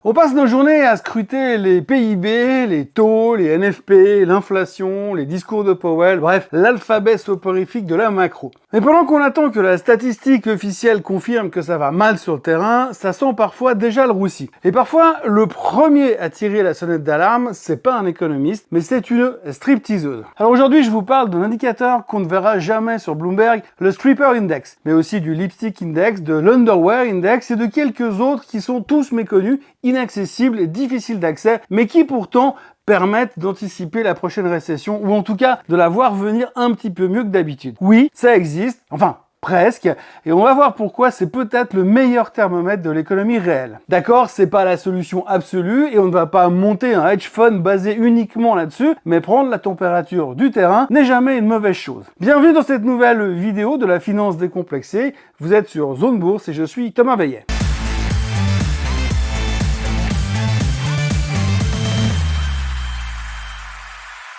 On passe nos journées à scruter les PIB, les taux, les NFP, l'inflation, les discours de Powell, bref, l'alphabet soporifique de la macro. Mais pendant qu'on attend que la statistique officielle confirme que ça va mal sur le terrain, ça sent parfois déjà le roussi. Et parfois, le premier à tirer la sonnette d'alarme, c'est pas un économiste, mais c'est une stripteaseuse. Alors aujourd'hui, je vous parle d'un indicateur qu'on ne verra jamais sur Bloomberg, le Stripper Index, mais aussi du Lipstick Index, de l'Underwear Index et de quelques autres qui sont tous méconnus, inaccessibles et difficiles d'accès, mais qui pourtant permettent d'anticiper la prochaine récession, ou en tout cas de la voir venir un petit peu mieux que d'habitude. Oui, ça existe, enfin presque, et on va voir pourquoi c'est peut-être le meilleur thermomètre de l'économie réelle. D'accord, c'est pas la solution absolue, et on ne va pas monter un hedge fund basé uniquement là-dessus, mais prendre la température du terrain n'est jamais une mauvaise chose. Bienvenue dans cette nouvelle vidéo de la finance décomplexée, vous êtes sur Zone Bourse et je suis Thomas Veillet.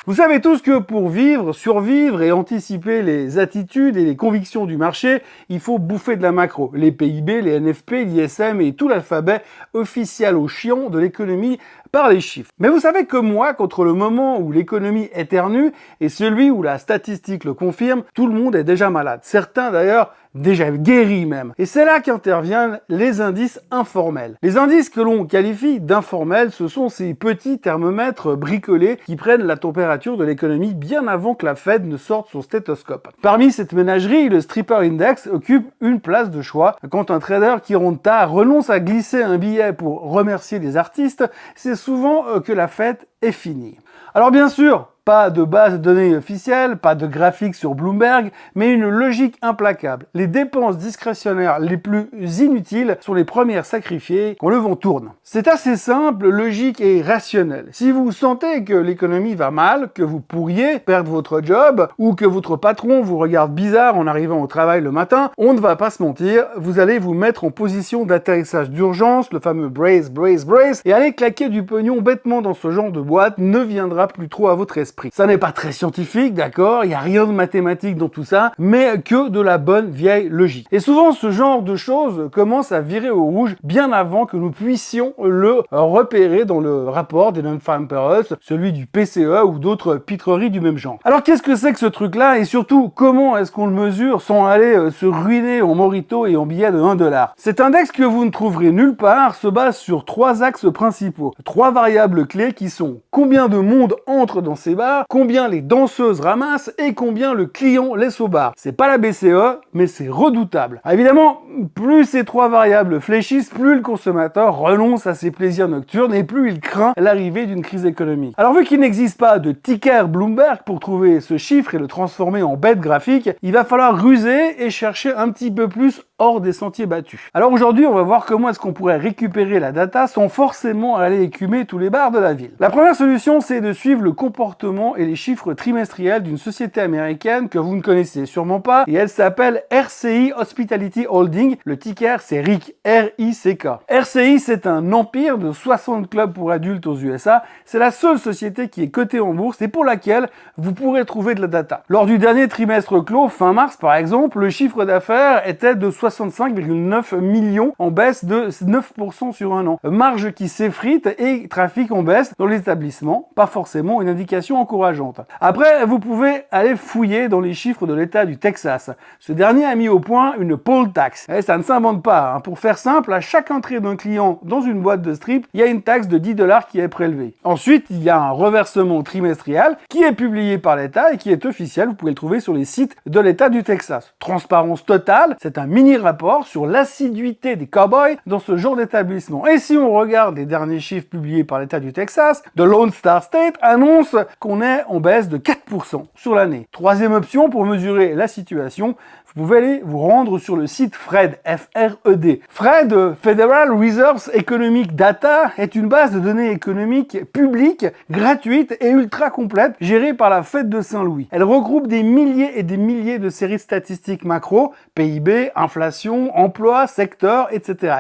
Vous savez tous que pour vivre, survivre et anticiper les attitudes et les convictions du marché, il faut bouffer de la macro. Les PIB, les NFP, l'ISM et tout l'alphabet officiel au chiant de l'économie par les chiffres. Mais vous savez que moi, contre le moment où l'économie éternue et celui où la statistique le confirme, tout le monde est déjà malade. Certains d'ailleurs déjà guéris même. Et c'est là qu'interviennent les indices informels. Les indices que l'on qualifie d'informels, ce sont ces petits thermomètres bricolés qui prennent la température de l'économie bien avant que la Fed ne sorte son stéthoscope. Parmi cette ménagerie, le Stripper Index occupe une place de choix. Quand un trader qui ronde tard renonce à glisser un billet pour remercier des artistes, c'est souvent que la fête est finie. Alors bien sûr, pas de base de données officielle, pas de graphique sur Bloomberg, mais une logique implacable. Les dépenses discrétionnaires les plus inutiles sont les premières sacrifiées quand le vent tourne. C'est assez simple, logique et rationnel. Si vous sentez que l'économie va mal, que vous pourriez perdre votre job, ou que votre patron vous regarde bizarre en arrivant au travail le matin, on ne va pas se mentir, vous allez vous mettre en position d'atterrissage d'urgence, le fameux brace, brace, brace, et aller claquer du pognon bêtement dans ce genre de boîte ne viendra plus trop à votre esprit. Ça n'est pas très scientifique, d'accord, il n'y a rien de mathématique dans tout ça, mais que de la bonne vieille logique. Et souvent, ce genre de choses commence à virer au rouge bien avant que nous puissions le repérer dans le rapport des Non-Farm Payrolls, celui du PCE ou d'autres pitreries du même genre. Alors qu'est-ce que c'est que ce truc-là et surtout, comment est-ce qu'on le mesure sans aller se ruiner en morito et en billets de 1$? Cet index que vous ne trouverez nulle part se base sur 3 axes principaux, 3 variables clés qui sont combien de monde entre dans ces bars, combien les danseuses ramassent et combien le client laisse au bar. C'est pas la BCE, mais c'est redoutable. Évidemment, plus ces 3 variables fléchissent, plus le consommateur renonce à ses plaisirs nocturnes et plus il craint l'arrivée d'une crise économique. Alors vu qu'il n'existe pas de ticker Bloomberg pour trouver ce chiffre et le transformer en bête graphique, il va falloir ruser et chercher un petit peu plus hors des sentiers battus. Alors aujourd'hui, on va voir comment est-ce qu'on pourrait récupérer la data sans forcément aller écumer tous les bars de la ville. La première solution, c'est de suivre le comportement et les chiffres trimestriels d'une société américaine que vous ne connaissez sûrement pas, et elle s'appelle RCI Hospitality Holding. Le ticker, c'est RIC, R-I-C-K. RCI, c'est un empire de 60 clubs pour adultes aux USA. C'est la seule société qui est cotée en bourse et pour laquelle vous pourrez trouver de la data. Lors du dernier trimestre clos, fin mars par exemple, le chiffre d'affaires était de 65,9 millions en baisse de 9% sur un an. Marge qui s'effrite et trafic en baisse dans l'établissement, pas forcément une indication encourageante. Après, vous pouvez aller fouiller dans les chiffres de l'État du Texas. Ce dernier a mis au point une poll tax. Et ça ne s'invente pas, hein. Pour faire simple, à chaque entrée d'un client dans une boîte de strip, il y a une taxe de 10$ qui est prélevée. Ensuite, il y a un reversement trimestriel qui est publié par l'État et qui est officiel. Vous pouvez le trouver sur les sites de l'État du Texas. Transparence totale, c'est un mini rapport sur l'assiduité des cowboys dans ce genre d'établissement. Et si on regarde les derniers chiffres publiés par l'État du Texas, The Lone Star State annonce qu'on est en baisse de 4% sur l'année. Troisième option pour mesurer la situation, vous pouvez aller vous rendre sur le site FRED, F-R-E-D. FRED, Federal Reserve Economic Data, est une base de données économiques publiques, gratuite et ultra complète, gérée par la Fed de Saint-Louis. Elle regroupe des milliers et des milliers de séries de statistiques macro, PIB, inflation, emploi, secteur, etc.,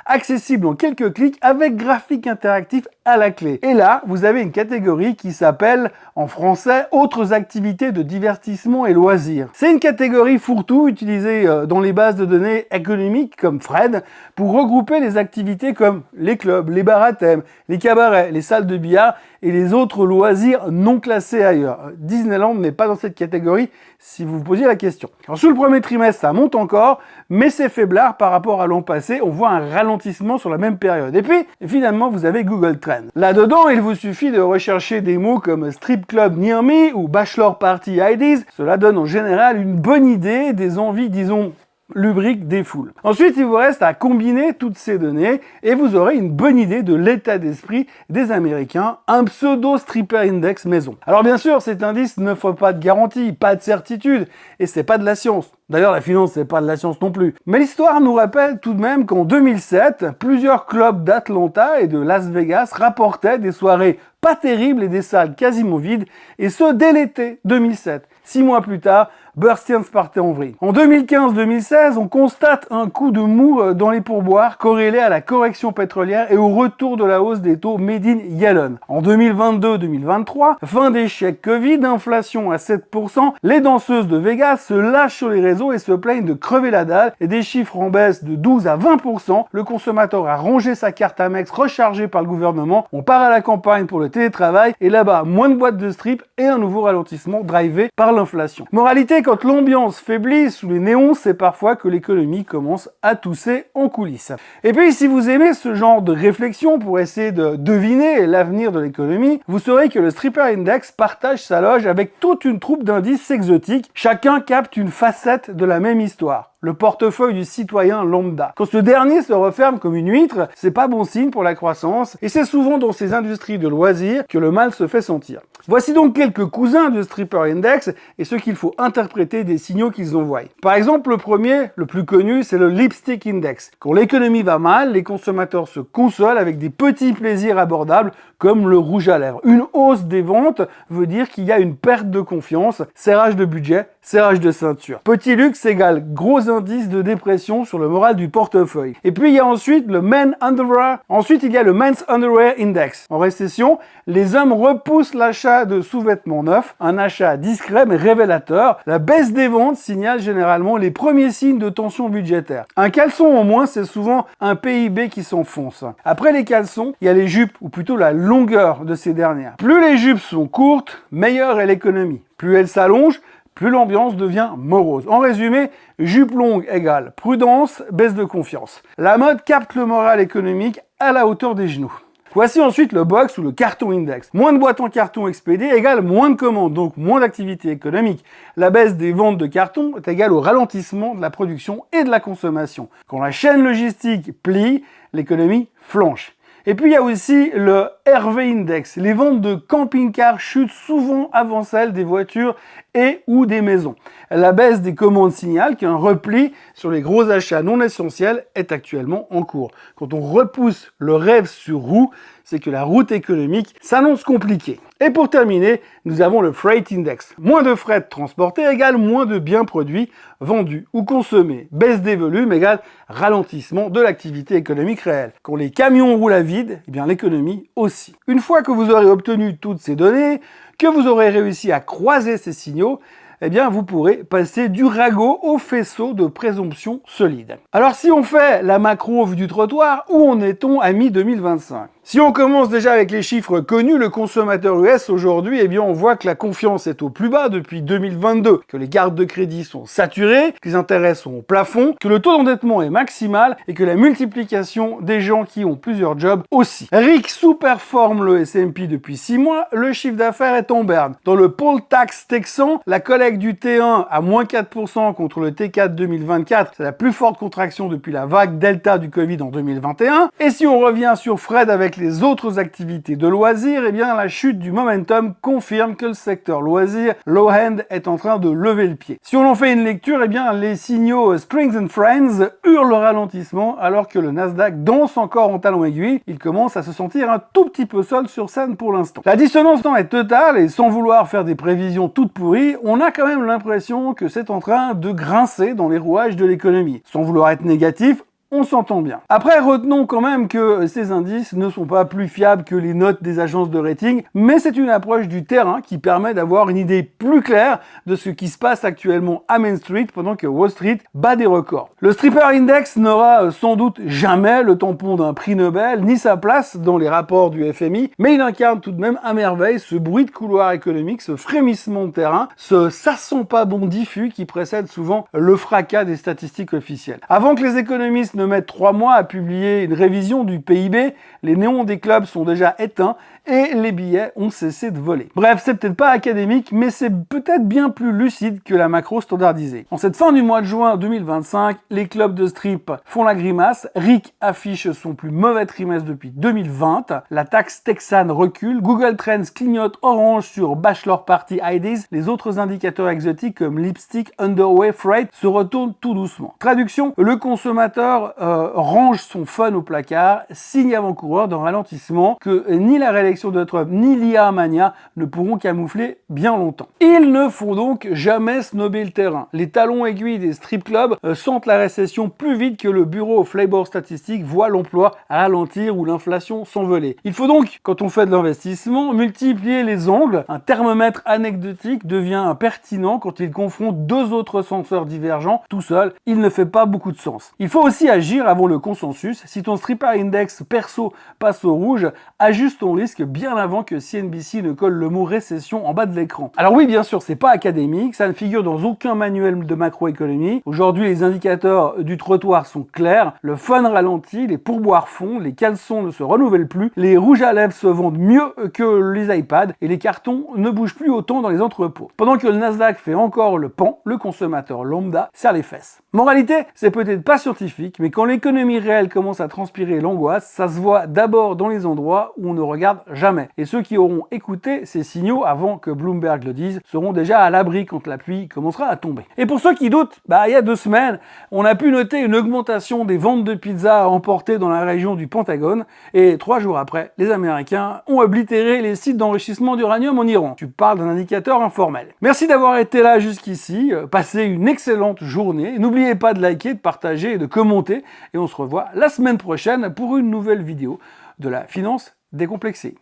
accessibles en quelques clics avec graphiques interactifs à la clé. Et là, vous avez une catégorie qui s'appelle, en français, autres activités de divertissement et loisirs. C'est une catégorie fourre-tout utilisée dans les bases de données économiques comme Fred pour regrouper les activités comme les clubs, les bars à thème, les cabarets, les salles de billard et les autres loisirs non classés ailleurs. Disneyland n'est pas dans cette catégorie si vous vous posiez la question. Alors, sous le premier trimestre, ça monte encore, mais c'est faiblard par rapport à l'an passé. On voit un ralentissement sur la même période. Et puis, finalement, vous avez Google Trends. Là-dedans, il vous suffit de rechercher des mots comme strip club near me ou bachelor party ideas. Cela donne en général une bonne idée des envies, disons, lubrique des foules. Ensuite, il vous reste à combiner toutes ces données et vous aurez une bonne idée de l'état d'esprit des Américains, un pseudo stripper index maison. Alors bien sûr, cet indice n'offre pas de garantie, pas de certitude, et c'est pas de la science. D'ailleurs, la finance, c'est pas de la science non plus. Mais l'histoire nous rappelle tout de même qu'en 2007, plusieurs clubs d'Atlanta et de Las Vegas rapportaient des soirées pas terribles et des salles quasiment vides, et ce dès l'été 2007. 6 mois plus tard, Burstians partait en vrille. En 2015-2016, on constate un coup de mou dans les pourboires corrélé à la correction pétrolière et au retour de la hausse des taux made in Yellen. En 2022-2023, fin des chèques Covid, inflation à 7%, les danseuses de Vegas se lâchent sur les réseaux et se plaignent de crever la dalle et des chiffres en baisse de 12 à 20%. Le consommateur a rongé sa carte Amex rechargée par le gouvernement. On part à la campagne pour le télétravail et là-bas, moins de boîtes de strip et un nouveau ralentissement drivé par l'inflation. Moralité, quand l'ambiance faiblit sous les néons, c'est parfois que l'économie commence à tousser en coulisses. Et puis, si vous aimez ce genre de réflexion pour essayer de deviner l'avenir de l'économie, vous saurez que le Stripper Index partage sa loge avec toute une troupe d'indices exotiques. Chacun capte une facette de la même histoire. Le portefeuille du citoyen lambda. Quand ce dernier se referme comme une huître, c'est pas bon signe pour la croissance, et c'est souvent dans ces industries de loisirs que le mal se fait sentir. Voici donc quelques cousins du Stripper Index et ce qu'il faut interpréter des signaux qu'ils envoient. Par exemple, le premier, le plus connu, c'est le Lipstick Index. Quand l'économie va mal, les consommateurs se consolent avec des petits plaisirs abordables comme le rouge à lèvres. Une hausse des ventes veut dire qu'il y a une perte de confiance, serrage de budget, serrage de ceinture. Petit luxe égale gros indice de dépression sur le moral du portefeuille. Et puis il y a ensuite le Men Underwear. Ensuite il y a le Men's Underwear Index. En récession, les hommes repoussent l'achat de sous-vêtements neufs, un achat discret mais révélateur. La baisse des ventes signale généralement les premiers signes de tension budgétaire. Un caleçon en moins, c'est souvent un PIB qui s'enfonce. Après les caleçons, il y a les jupes, ou plutôt la longueur de ces dernières. Plus les jupes sont courtes, meilleure est l'économie. Plus elles s'allongent, plus l'ambiance devient morose. En résumé, jupe longue égale prudence, baisse de confiance. La mode capte le moral économique à la hauteur des genoux. Voici ensuite le box ou le carton index. Moins de boîtes en carton expédiées égale moins de commandes, donc moins d'activité économique. La baisse des ventes de carton est égale au ralentissement de la production et de la consommation. Quand la chaîne logistique plie, l'économie flanche. Et puis il y a aussi le RV Index. Les ventes de camping-cars chutent souvent avant celles des voitures et ou des maisons. La baisse des commandes signale qu'un repli sur les gros achats non essentiels est actuellement en cours. Quand on repousse le rêve sur roue, c'est que la route économique s'annonce compliquée. Et pour terminer, nous avons le Freight Index. Moins de fret transporté égale moins de biens produits, vendus ou consommés. Baisse des volumes égale ralentissement de l'activité économique réelle. Quand les camions roulent à vide, eh bien l'économie aussi. Une fois que vous aurez obtenu toutes ces données, que vous aurez réussi à croiser ces signaux, eh bien, vous pourrez passer du ragot au faisceau de présomption solide. Alors, si on fait la macro vue du trottoir, où en est-on à mi-2025 ? Si on commence déjà avec les chiffres connus, le consommateur US aujourd'hui, eh bien, on voit que la confiance est au plus bas depuis 2022, que les cartes de crédit sont saturées, que les intérêts sont au plafond, que le taux d'endettement est maximal et que la multiplication des gens qui ont plusieurs jobs aussi. RIC sous-performe le S&P depuis 6 mois, le chiffre d'affaires est en berne. Dans le poll tax texan, la collecte du T1 à moins 4% contre le T4 2024, c'est la plus forte contraction depuis la vague Delta du Covid en 2021. Et si on revient sur Fred avec les autres activités de loisirs, eh bien la chute du momentum confirme que le secteur loisirs low-end est en train de lever le pied. Si on en fait une lecture, eh bien les signaux Springs and Friends hurlent le ralentissement alors que le Nasdaq danse encore en talons aiguilles. Il commence à se sentir un tout petit peu seul sur scène pour l'instant. La dissonance est totale et sans vouloir faire des prévisions toutes pourries, on a quand même l'impression que c'est en train de grincer dans les rouages de l'économie. Sans vouloir être négatif, on s'entend bien. Après, retenons quand même que ces indices ne sont pas plus fiables que les notes des agences de rating, mais c'est une approche du terrain qui permet d'avoir une idée plus claire de ce qui se passe actuellement à Main Street pendant que Wall Street bat des records. Le Stripper Index n'aura sans doute jamais le tampon d'un prix Nobel, ni sa place dans les rapports du FMI, mais il incarne tout de même à merveille ce bruit de couloir économique, ce frémissement de terrain, ce ça sent pas bon diffus qui précède souvent le fracas des statistiques officielles. Avant que les économistes ne mettent 3 mois à publier une révision du PIB, les néons des clubs sont déjà éteints et les billets ont cessé de voler. Bref, c'est peut-être pas académique, mais c'est peut-être bien plus lucide que la macro standardisée. En cette fin du mois de juin 2025, les clubs de strip font la grimace, Rick affiche son plus mauvais trimestre depuis 2020, la taxe texane recule, Google Trends clignote orange sur Bachelor Party IDs, les autres indicateurs exotiques comme lipstick, underwear, freight se retournent tout doucement. Traduction, le consommateur range son fun au placard, signe avant-coureur d'un ralentissement que ni la réélection de Trump ni l'IA mania ne pourront camoufler bien longtemps. Il ne faut donc jamais snobber le terrain. Les talons aiguilles des strip clubs sentent la récession plus vite que le bureau of Labor Statistics voit l'emploi ralentir ou l'inflation s'envoler. Il faut donc, quand on fait de l'investissement, multiplier les angles. Un thermomètre anecdotique devient pertinent quand il confronte deux autres senseurs divergents. Tout seul, il ne fait pas beaucoup de sens. Il faut aussi agir avant le consensus. Si ton stripper index perso passe au rouge, ajuste ton risque bien avant que CNBC ne colle le mot récession en bas de l'écran. Alors oui, bien sûr, c'est pas académique, ça ne figure dans aucun manuel de macroéconomie. Aujourd'hui, les indicateurs du trottoir sont clairs, le fun ralentit, les pourboires fondent, les caleçons ne se renouvellent plus, les rouges à lèvres se vendent mieux que les iPads et les cartons ne bougent plus autant dans les entrepôts. Pendant que le Nasdaq fait encore le pan, le consommateur lambda serre les fesses. Moralité, c'est peut-être pas scientifique, mais quand l'économie réelle commence à transpirer l'angoisse, ça se voit d'abord dans les endroits où on ne regarde jamais. Et ceux qui auront écouté ces signaux avant que Bloomberg le dise seront déjà à l'abri quand la pluie commencera à tomber. Et pour ceux qui doutent, il y a 2 semaines, on a pu noter une augmentation des ventes de pizzas à emporter dans la région du Pentagone, et 3 jours après, les Américains ont oblitéré les sites d'enrichissement d'uranium en Iran. Tu parles d'un indicateur informel. Merci d'avoir été là jusqu'ici, passez une excellente journée, n'oubliez pas de liker, de partager et de commenter, et on se revoit la semaine prochaine pour une nouvelle vidéo de la finance décomplexée.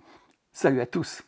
Salut à tous.